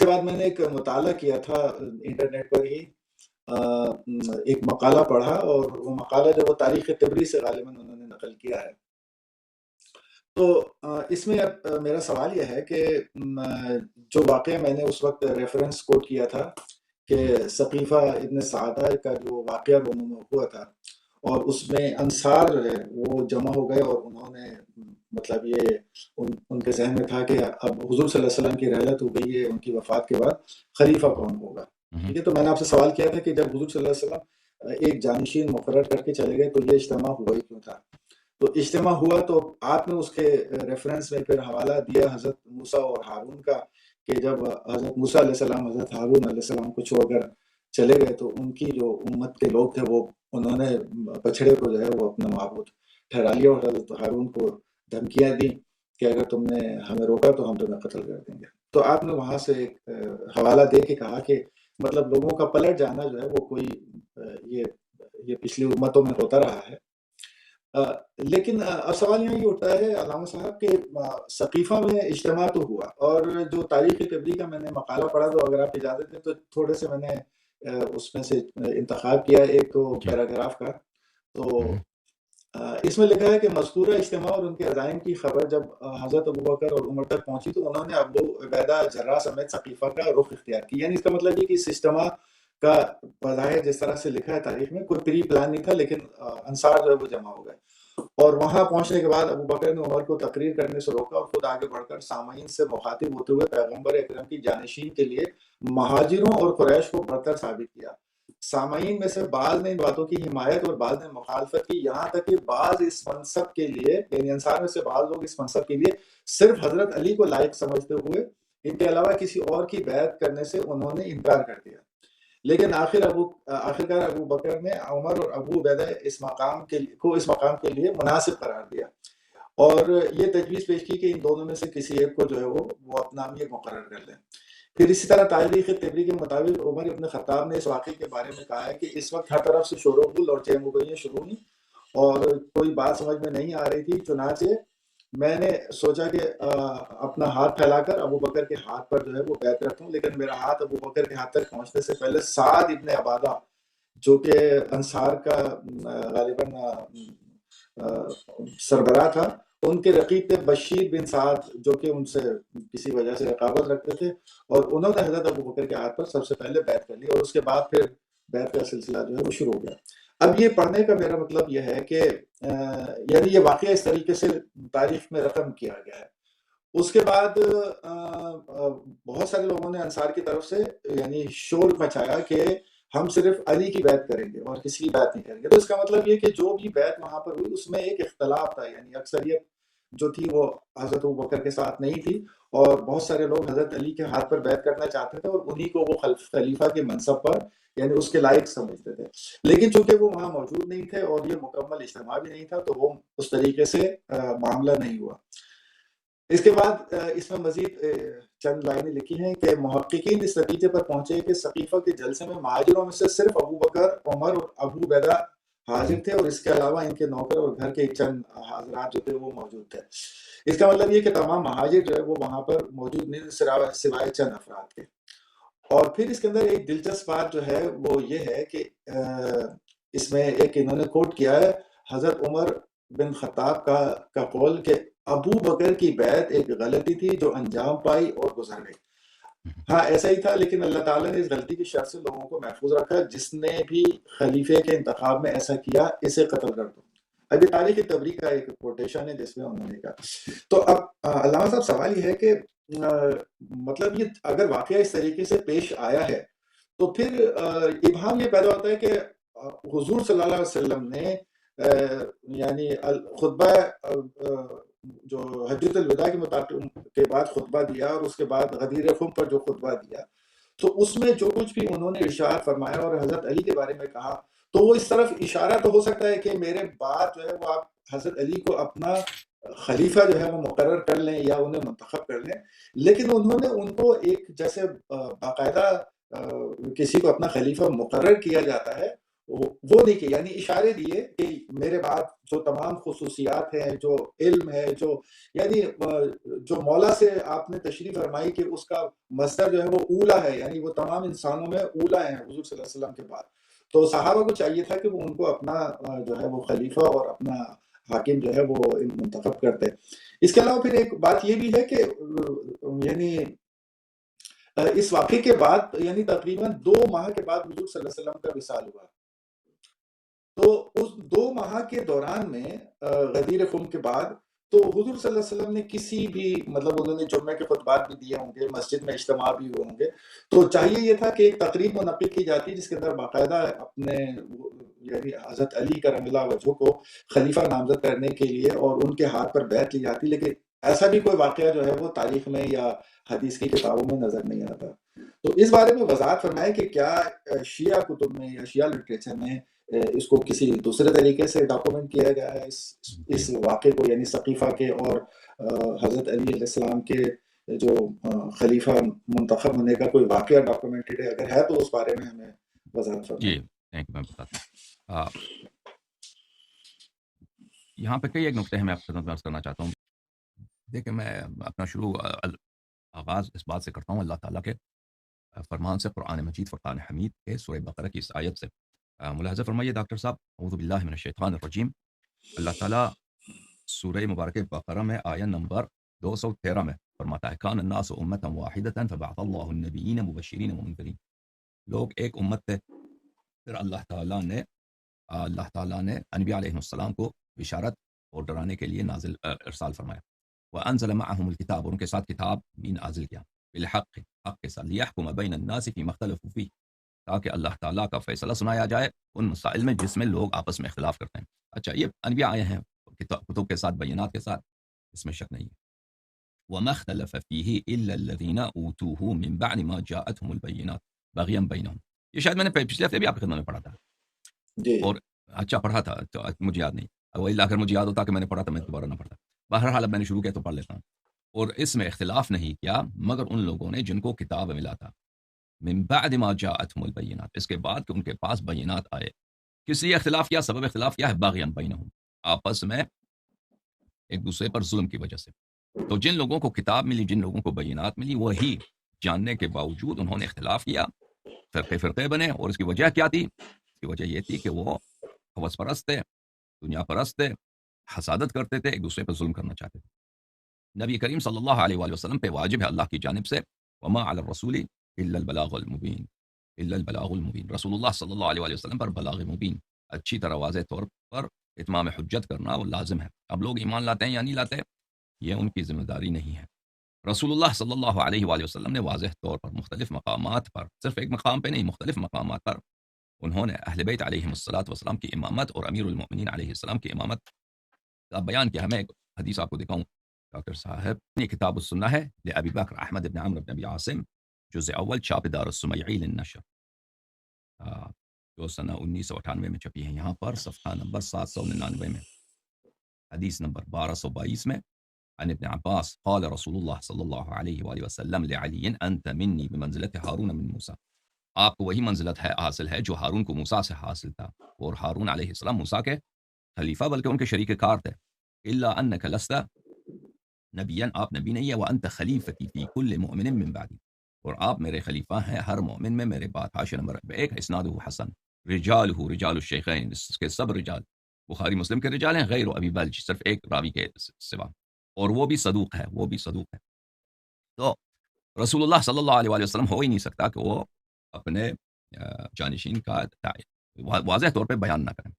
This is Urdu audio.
کے بعد میں نے ایک مطالعہ کیا تھا انٹرنیٹ پر ہی، ایک مقالہ پڑھا، اور وہ مقالہ جو وہ تاریخ طبری سے غالباً انہوں نے نقل کیا ہے. تو اس میں اب میرا سوال یہ ہے کہ جو واقعہ میں نے اس وقت ریفرنس کوٹ کیا تھا کہ ثقیفہ ابن سعدہ کا جو واقعہ ہوا تھا، اور اس میں انصار جو ہے وہ جمع ہو گئے، اور انہوں نے مطلب یہ ان کے ذہن میں تھا کہ اب حضور صلی اللہ علیہ وسلم کی رحلت ہو گئی ہے، ان کی وفات کے بعد خلیفہ کون ہوگا. ٹھیک ہے، تو میں نے آپ سے سوال کیا تھا کہ جب حضور صلی اللہ علیہ وسلم ایک جانشین مقرر کر کے چلے گئے تو یہ اجتماع ہوا ہی کیوں تھا. تو اجتماع ہوا تو آپ نے اس کے ریفرنس میں پھر حوالہ دیا حضرت موسیٰ اور ہارون کا، کہ جب حضرت موسیٰ علیہ السلام حضرت ہارون علیہ السلام کو چھوڑ کر چلے گئے تو ان کی جو امت کے لوگ تھے وہ انہوں نے بچڑے کو جو ہے وہ اپنا معبود ٹھہرا لیا، اور حضرت ہارون کو دھمکیاں دی کہ اگر تم نے ہمیں روکا تو ہم تمہیں قتل کر دیں گے. تو آپ نے وہاں سے ایک حوالہ دے کے کہا کہ مطلب لوگوں کا پلٹ جانا جو ہے وہ کوئی یہ پچھلی امتوں میں ہوتا رہا ہے. لیکن اب سوال یہاں یہ اٹھتا ہے علامہ صاحب کہ ثقیفہ میں اجتماع تو ہوا، اور جو تاریخ طبری کا میں نے مقالہ پڑھا، تو اگر آپ اجازت دیں تو تھوڑے سے میں نے اس میں سے انتخاب کیا ایک تو پیراگراف کا. تو اس میں لکھا ہے کہ مذکورہ اجتماع اور ان کے عزائم کی خبر جب حضرت ابوبکر اور عمر تک پہنچی تو انہوں نے ابو عبیدہ جراح سمیت ثقیفہ کا رخ اختیار کیا. یعنی اس کا مطلب یہ کہ اس اجتماع کا بظاہر جس طرح سے لکھا ہے تاریخ میں کوئی پری پلان نہیں تھا، لیکن انصار جو ہے وہ جمع ہو گئے، اور وہاں پہنچنے کے بعد ابو بکر نے عمر کو تقریر کرنے سے روکا اور خود آگے بڑھ کر سامعین سے مخاطب ہوتے ہوئے پیغمبر اکرم کی جانشین کے لیے مہاجروں اور قریش کو برتر ثابت کیا. سامعین میں سے بعض نے ان باتوں کی حمایت اور بعض نے مخالفت کی، یہاں تک کہ بعض اس منصب کے لیے، یعنی انصار میں سے بعض لوگ اس منصب کے لیے صرف حضرت علی کو لائق سمجھتے ہوئے ان کے علاوہ کسی اور کی بیعت کرنے سے انہوں نے انکار کر دیا. لیکن آخرکار ابو بکر نے عمر اور ابو عبیدہ اس مقام کے لیے مناسب قرار دیا، اور یہ تجویز پیش کی کہ ان دونوں میں سے کسی ایک کو جو ہے وہ اپنا امیر مقرر کر لیں. پھر اسی طرح تاریخ طبری کے مطابق عمر ابن خطاب نے اس واقعے کے بارے میں کہا ہے کہ اس وقت ہر طرف سے شور و غل اور چہ مغلیاں شروع ہوئی، اور کوئی بات سمجھ میں نہیں آ رہی تھی. چنانچہ میں نے سوچا کہ اپنا ہاتھ پھیلا کر ابو بکر کے ہاتھ پر جو ہے وہ بیعت رکھوں، لیکن میرا ہاتھ ابو بکر کے ہاتھ تک پہنچنے سے پہلے سعد ابن عبادہ جو کہ انصار کا غالباً سربراہ تھا، ان کے رقیب تھے بشیر بن سعد جو کہ ان سے کسی وجہ سے رقابت رکھتے تھے، اور انہوں نے حضرت ابو بکر کے ہاتھ پر سب سے پہلے بیعت کر لی، اور اس کے بعد پھر بیعت کا سلسلہ جو ہے وہ شروع ہو گیا. اب یہ پڑھنے کا میرا مطلب یہ ہے کہ یعنی یہ واقعہ اس طریقے سے تاریخ میں رقم کیا گیا ہے. اس کے بعد بہت سارے لوگوں نے انصار کی طرف سے یعنی شور مچایا کہ ہم صرف علی کی بیعت کریں گے اور کسی کی بیعت نہیں کریں گے. تو اس کا مطلب یہ کہ جو بھی بیعت وہاں پر ہوئی اس میں ایک اختلاف تھا، یعنی اکثریت جو تھی وہ حضرت ابوبکر کے ساتھ نہیں تھی، اور بہت سارے لوگ حضرت علی کے ہاتھ پر بیعت کرنا چاہتے تھے، اور انہی کو وہ خلیفہ کے منصب پر یعنی اس کے لائق سمجھتے تھے. لیکن چونکہ وہ وہاں موجود نہیں تھے اور یہ مکمل اجتماع بھی نہیں تھا، تو وہ اس طریقے سے معاملہ نہیں ہوا. اس کے بعد اس میں مزید چند لائنیں لکھی ہیں کہ محققین اس نتیجے پر پہنچے کہ ثقیفہ کے جلسے میں مہاجروں میں سے صرف ابو بکر، عمر اور ابو عبیدہ حاضر تھے، اور اس کے علاوہ ان کے نوکر اور گھر کے چند حاضرات جو تھے وہ موجود تھے. اس کا مطلب یہ کہ تمام مہاجر جو ہے وہ وہاں پر موجود نہیں سوائے چند افراد کے. اور پھر اس کے اندر ایک دلچسپ بات جو ہے وہ یہ ہے کہ اس میں ایک انہوں نے کوٹ کیا ہے حضرت عمر بن خطاب کا قول کہ ابو بکر کی بیعت ایک غلطی تھی جو انجام پائی اور گزر گئی. ہاں ایسا ہی تھا، لیکن اللہ تعالیٰ نے اس غلطی کی شر سے لوگوں کو محفوظ رکھا. جس نے بھی خلیفے کے انتخاب میں ایسا کیا اسے قتل کر دو. ابھی تاریخ طبری کا ایک کوٹیشن ہے جس میں انہوں نے کہا. تو اب علامہ صاحب سوال یہ ہے کہ مطلب یہ اگر واقعہ اس طریقے سے پیش آیا ہے تو پھر ابہام یہ پیدا ہوتا ہے کہ حضور صلی اللہ علیہ وسلم نے یعنی خطبہ جو حجۃ الوداع کے بعد خطبہ دیا اور اس کے بعد غدیر خم پر جو خطبہ دیا، تو اس میں جو کچھ بھی انہوں نے ارشاد فرمایا اور حضرت علی کے بارے میں کہا، تو وہ اس طرف اشارہ تو ہو سکتا ہے کہ میرے بعد جو ہے وہ آپ حضرت علی کو اپنا خلیفہ جو ہے وہ مقرر کر لیں یا انہیں منتخب کر لیں، لیکن انہوں نے ان کو ایک جیسے باقاعدہ کسی کو اپنا خلیفہ مقرر کیا جاتا ہے وہ نہیں کہ یعنی اشارے دیے کہ میرے بعد جو تمام خصوصیات ہیں، جو علم ہے، جو یعنی جو مولا سے آپ نے تشریف فرمائی کہ اس کا مصدر جو ہے وہ اولا ہے، یعنی وہ تمام انسانوں میں اولا ہیں حضور صلی اللہ علیہ وسلم کے بعد. تو صحابہ کو چاہیے تھا کہ وہ ان کو اپنا جو ہے وہ خلیفہ اور اپنا حاکم جو ہے وہ منتخب کرتے. اس کے علاوہ پھر ایک بات یہ بھی ہے کہ یعنی اس واقعے کے بعد یعنی تقریباً 2 ماہ کے بعد حضور صلی اللہ علیہ وسلم کا وصال ہوا. تو اس 2 ماہ کے دوران میں غدیر خم کے بعد تو حضور صلی اللہ علیہ وسلم نے کسی بھی مطلب انہوں نے جمعے کے خطبات بھی دیے ہوں گے، مسجد میں اجتماع بھی ہوئے ہوں گے، تو چاہیے یہ تھا کہ ایک تقریب منعقد کی جاتی جس کے اندر باقاعدہ اپنے یعنی حضرت علی کرم اللہ وجہہ کو خلیفہ نامزد کرنے کے لیے اور ان کے ہاتھ پر بیعت لی جاتی، لیکن ایسا بھی کوئی واقعہ جو ہے وہ تاریخ میں یا حدیث کی کتابوں میں نظر نہیں آتا. تو اس بارے میں وضاحت فرمائے کہ کیا شیعہ کتب میں یا شیعہ لٹریچر میں اس کو کسی دوسرے طریقے سے ڈاکومنٹ کیا گیا ہے اس واقعے کو، یعنی ثقیفہ کے اور حضرت علی علیہ السلام کے جو خلیفہ منتخب ہونے کا کوئی واقعہ ڈاکومنٹڈ ہے؟ اگر ہے تو اس بارے میں ہمیں وضاحت فرمائیں. جی میں بتاتا ہوں. یہاں پہ کئی ایک نقطے ہیں میں آپ کے خدمت میں عرض کرنا چاہتا ہوں. دیکھیں میں اپنا شروع آغاز اس بات سے کرتا ہوں اللہ تعالیٰ کے فرمان سے، قرآن مجید فرقان حمید کے سورہ بقرہ کی اس آیت سے. ملاحظہ فرمائیے ڈاکٹر صاحب، اعوذ باللہ من الشیطان الرجیم. اللہ تعالیٰ سورہ مبارکہ بقرہ میں آیت نمبر 213 میں فرماتا ہے کان الناس امتا واحدۃ فبعث اللہ النبیین مبشرین ومنذرین. لوگ ایک امت تھے، پھر اللہ تعالیٰ نے انبیاء علیہ السلام کو بشارت اور ڈرانے کے لیے نازل ارسال فرمایا. وانزل معهم الکتاب، اور ان کے ساتھ کتاب بھی نازل کیا، بالحق، حق کے ساتھ، لیحکم بین الناس فیما اختلفوا فیہ، تاکہ اللہ تعالیٰ کا فیصلہ سنایا جائے ان مسائل میں جس میں لوگ آپس میں اختلاف کرتے ہیں. اچھا، یہ انبیاء آئے ہیں کتب کے ساتھ، بینات کے ساتھ، اس میں شک نہیں ہے. وما اختلف فیہ الا الذین اوتوہ من بعد ما جاءتهم البینات بغیا بینہم. یہ شاید میں نے پچھلے ہفتے بھی آپ کی خدمت میں پڑھا تھا جی اور اچھا پڑھا تھا تو مجھے یاد نہیں، اگر مجھے یاد ہوتا کہ میں نے پڑھا تھا میں دوبارہ نہ پڑھتا. بہرحال اب میں نے شروع کیا تو پڑھ لیتا ہوں. اور اس میں اختلاف نہیں کیا مگر ان لوگوں نے جن کو کتاب ملا تھا، من بعد ما جاءتهم البینات، اس کے بعد کہ ان کے پاس بینات آئے. کس لیے اختلاف کیا؟ سبب اختلاف کیا ہے؟ باغیاً بینہم، آپس میں ایک دوسرے پر ظلم کی وجہ سے. تو جن لوگوں کو کتاب ملی، جن لوگوں کو بینات ملی، وہی جاننے کے باوجود انہوں نے اختلاف کیا، فرقے بنے. اور اس کی وجہ کیا تھی؟ اس کی وجہ یہ تھی کہ وہ ہوس پرست تھے، دنیا پرست تھے، حسادت کرتے تھے، ایک دوسرے پر ظلم کرنا چاہتے تھے. نبی کریم صلی اللہ علیہ وآلہ وسلم پہ واجب ہے اللہ کی جانب سے وما علی الرسول الا البلاغ المبین، الا البلاغ المبین. رسول اللہ صلی اللہ علیہ وآلہ وسلم پر بلاغ مبین، اچھی طرح واضح طور پر اتمام حجت کرنا وہ لازم ہے. اب لوگ ایمان لاتے ہیں یا نہیں لاتے، یہ ان کی ذمہ داری نہیں ہے. رسول اللہ صلی اللہ علیہ وآلہ وسلم نے واضح طور پر مختلف مقامات پر، صرف ایک مقام پہ نہیں، مختلف مقامات پر انہوں نے اہل بیت علیہم الصلاۃ والسلام کی امامت اور امیر المؤمنین علیہ السلام کی امامت کا بیان کیا. میں ایک حدیث آپ کو دکھاؤں ڈاکٹر صاحب. یہ کتاب السنہ ہے لابی بکر احمد بن عمرو بن ابی عاصم، جزء اول، چھاپ دار السمیعی للنشر، جو سنہ 1998 میں چھپی ہے. یہاں پر صفحہ نمبر 799 میں حدیث نمبر 1222 میں عن ابن عباس قال رسول اللہ صلی اللہ علیہ وآلہ وسلم لعلی انت منی بمنزلت ہارون من موسیٰ. آپ کو وہی منزلت ہے حاصل ہے جو ہارون کو موسیٰ سے حاصل تھا، اور ہارون علیہ السلام موسیٰ کے خلیفہ بلکہ ان کے شریک کار تھے. الا انک لست نبیاً، آپ نبی نہیں ہے. وانت خلیفتی فی کل مؤمن من بعدی، اور آپ میرے خلیفہ ہیں ہر مومن میں میرے بعد. حاشیہ نمبر 1، اسنادہ حسن، رجالہ رجال الشیخین، اس کے سب رجال بخاری مسلم کے رجال ہیں، غیر ابی بلج، صرف ایک راوی کے سوا، اور وہ بھی صدوق ہے، وہ بھی صدوق ہے. تو رسول اللہ صلی اللہ علیہ وآلہ وسلم ہو ہی نہیں سکتا کہ وہ اپنے جانشین کا واضح طور پہ بیان نہ کریں.